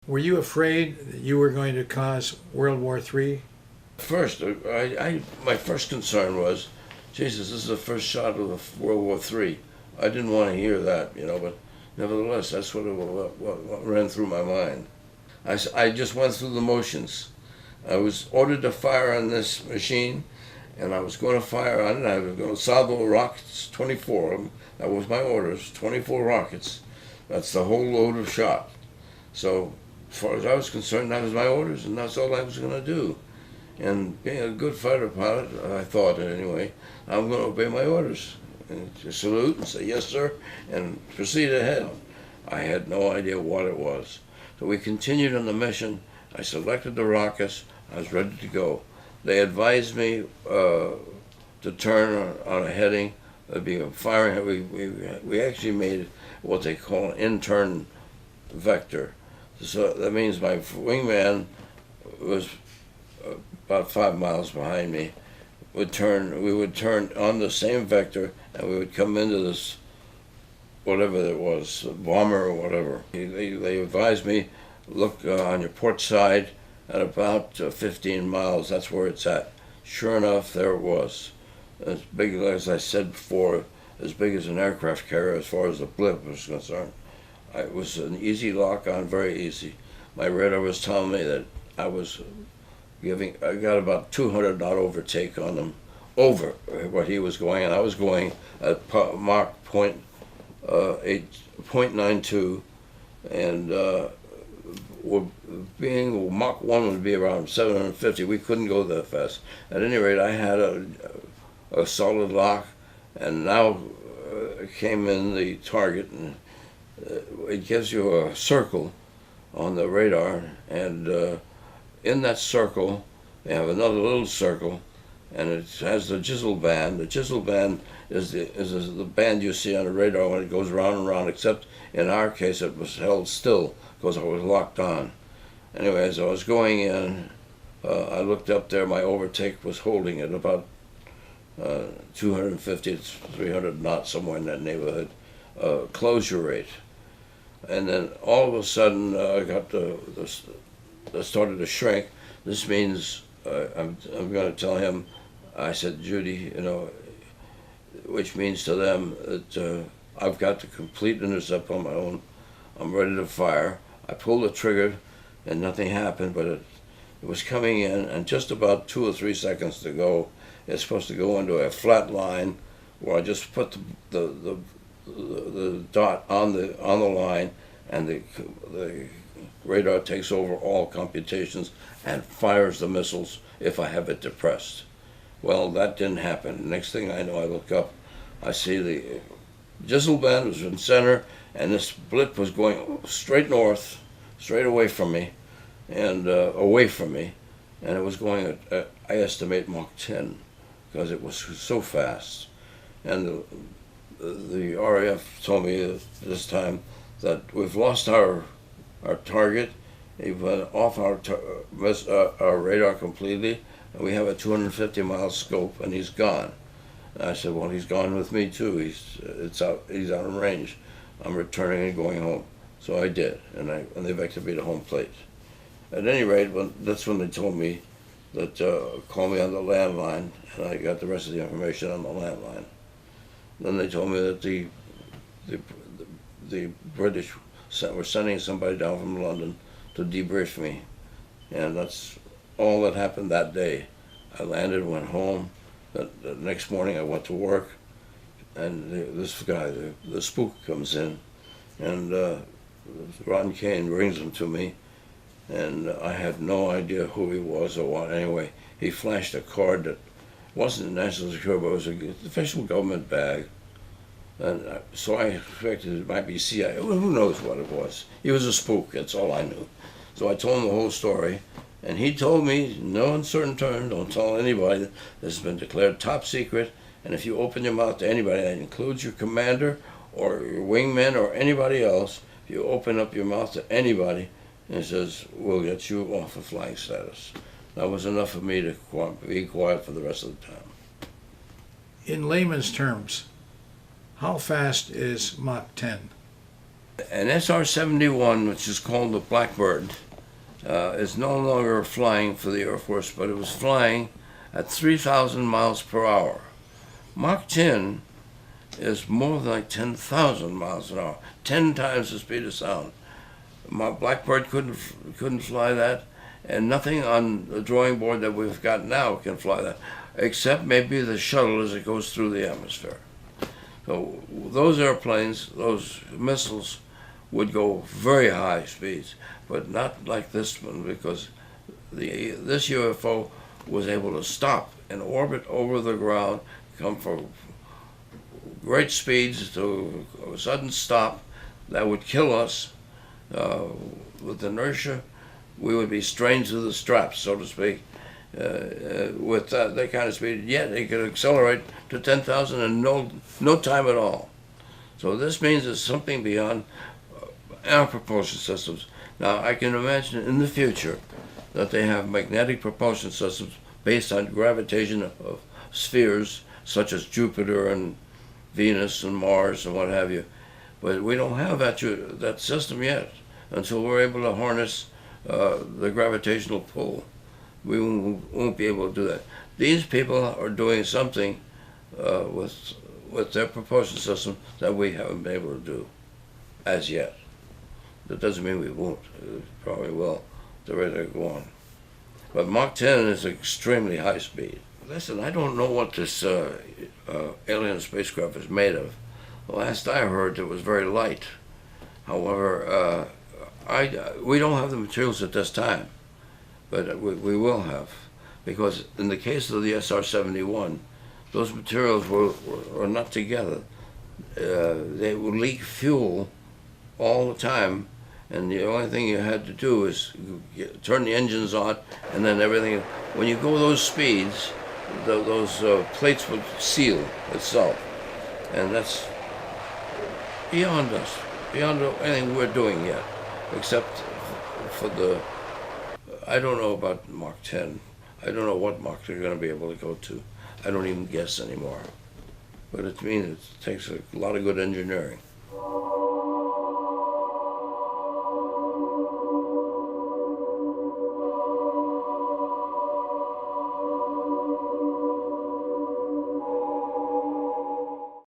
Were you afraid that you were going to cause World War III? First, my first concern was, Jesus, this is the first shot of World War III. I didn't want to hear that, but nevertheless, that's what ran through my mind. I just went through the motions. I was ordered to fire on this machine, and I was going to fire on it. I was going to salvo rockets, 24 of them. That was my orders, 24 rockets. That's the whole load of shot. So, as far as I was concerned, that was my orders, and that's all I was going to do. And being a good fighter pilot, I thought anyway, I'm going to obey my orders. And just salute and say, yes, sir, and proceed ahead. I had no idea what it was. So we continued on the mission. I selected the rockets. I was ready to go. They advised me to turn on a heading. There'd be a firing. We actually made what they call an intern vector. So that means my wingman was about 5 miles behind me. We would turn on the same vector, and we would come into this, whatever it was, bomber or whatever. They advised me, look on your port side at about 15 miles, that's where it's at. Sure enough, there it was. As big, as I said before, as big as an aircraft carrier as far as the blip was concerned. It was an easy lock on, very easy. My radar was telling me that I got about 200 knot overtake on them, over what he was going, and I was going at Mach 0.92, and being Mach 1 would be around 750. We couldn't go that fast. At any rate, I had a solid lock, and now came in the target, and it gives you a circle on the radar, and in that circle, they have another little circle, and it has the Jizzle band. The Jizzle band is the band you see on the radar when it goes round and round, except in our case it was held still because I was locked on. Anyway, as I was going in, I looked up there, my overtake was holding at about 250 to 300 knots, somewhere in that neighborhood, closure rate. And then all of a sudden, I got I started to shrink. This means I'm going to tell him, I said, Judy, which means to them that I've got the complete intercept on my own. I'm ready to fire. I pulled the trigger and nothing happened, but it was coming in, and just about 2 or 3 seconds to go. It's supposed to go into a flat line where I just put the dot on the line, and the radar takes over all computations and fires the missiles if I have it depressed. Well, that didn't happen. Next thing I know, I look up, I see the Jizzle band was in center, and this blip was going straight north, straight away from me, and away from me, and it was going at I estimate Mach 10, because it was so fast. And the RAF told me this time that we've lost our target. He went off our radar completely, and we have a 250-mile scope, and he's gone. And I said, well, he's gone with me too. He's out of range. I'm returning and going home. So I did, and they vectored me to home plate. At any rate, that's when they told me that call me on the landline, and I got the rest of the information on the landline. Then they told me that the British were sending somebody down from London to debrief me, and that's all that happened that day. I landed, went home. The next morning I went to work, and this guy, the spook, comes in, and Ron Kane brings him to me, and I had no idea who he was or what. Anyway, he flashed a card that wasn't National Security, but it was an official government bag. And so I suspected it might be CIA. Who knows what it was? He was a spook, that's all I knew. So I told him the whole story, and he told me, in no uncertain terms, don't tell anybody, that this has been declared top secret, and if you open your mouth to anybody, that includes your commander or your wingman or anybody else, if you open up your mouth to anybody, and it says, we'll get you off of flying status. That was enough for me to be quiet for the rest of the time. In layman's terms, how fast is Mach 10? An SR-71, which is called the Blackbird, is no longer flying for the Air Force, but it was flying at 3,000 miles per hour. Mach 10 is more than like 10,000 miles an hour, 10 times the speed of sound. My Blackbird couldn't fly that, and nothing on the drawing board that we've got now can fly that, except maybe the shuttle as it goes through the atmosphere. So those airplanes, those missiles, would go very high speeds, but not like this one, because this UFO was able to stop and orbit over the ground, come from great speeds to a sudden stop that would kill us. With inertia, we would be strained to the straps, so to speak, with that kind of speed. Yet it could accelerate to 10,000 in no time at all. So this means it's something beyond our propulsion systems. Now, I can imagine in the future that they have magnetic propulsion systems based on gravitation of spheres, such as Jupiter and Venus and Mars and what have you. But we don't have that system yet until we're able to harness the gravitational pull. We won't be able to do that. These people are doing something with their propulsion system that we haven't been able to do as yet. That doesn't mean we won't. We probably will. They're ready to go on. But Mach 10 is extremely high speed. Listen, I don't know what this alien spacecraft is made of. The last I heard, it was very light. However, we don't have the materials at this time, but we will have, because in the case of the SR-71, those materials were not together. They would leak fuel all the time, and the only thing you had to do is turn the engines on, and then everything. When you go those speeds, those plates would seal itself, and that's beyond us, beyond anything we're doing yet, except for the. I don't know about Mach 10. I don't know what Mach they're going to be able to go to. I don't even guess anymore. But it means it takes a lot of good engineering.